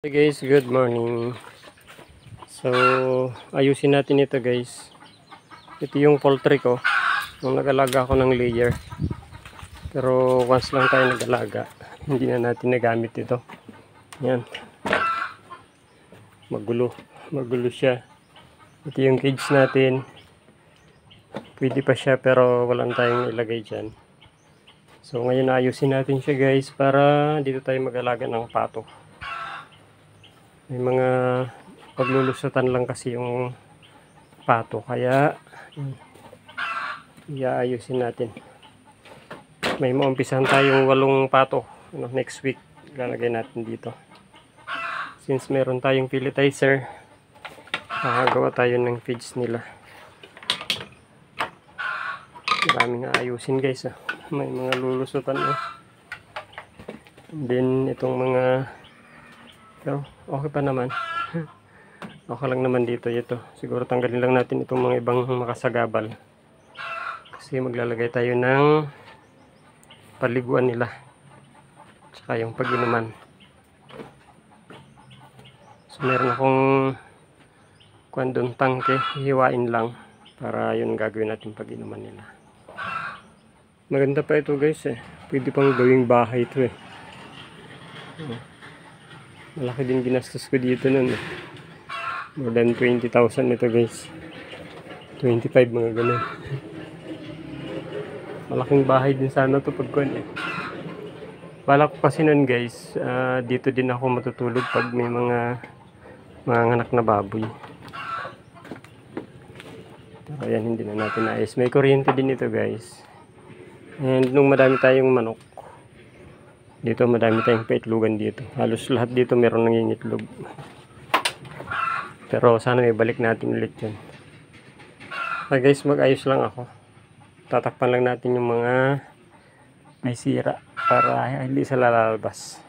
Hey guys, good morning. So, ayusin natin ito guys. Ito yung poultry ko. Nung nag-alaga ako ng layer. Pero once lang tayo nag-alaga, hindi na natin nagamit ito. Yan. Magulo. Magulo siya. Ito yung cage natin. Pwede pa siya pero walang tayong ilagay dyan. So, ngayon ayusin natin siya guys para dito tayo mag-alaga ng pato. May mga paglulusutan lang kasi yung pato, kaya iayusin natin. May maumpisahan tayong 8 pato next week, lalagay natin dito. Since meron tayong pelletizer, makagawa tayo ng feeds nila. Maraming ayusin guys. May mga lulusutan. And then itong mga, pero okay pa naman. Okay lang naman dito ito. Siguro tanggalin lang natin itong mga ibang makasagabal. Kasi maglalagay tayo ng paliguan nila. Tsaka yung pag-inuman. So meron akong kwandong tangke. Hiwain lang. Para yun gagawin natin pag-inuman nila. Maganda pa ito guys Pwede pang gawing bahay ito Malaki din ginastos ko dito nun More than 20,000 ito guys. 25 mga ganun. Malaking bahay din sana ito pagkuhan Balak ko kasi nun guys, dito din ako matutulog pag may mga anak na baboy. Pero yan, hindi na natin naayos. May kuryente din ito guys. And nung madami tayong manok, dito madami tayong paitlugan dito. Halos lahat dito meron nangingitlog. Pero sana may balik natin ulit yun. Okay guys, mag-ayos lang ako. Tatakpan lang natin yung mga may sira para hindi sila lalabas.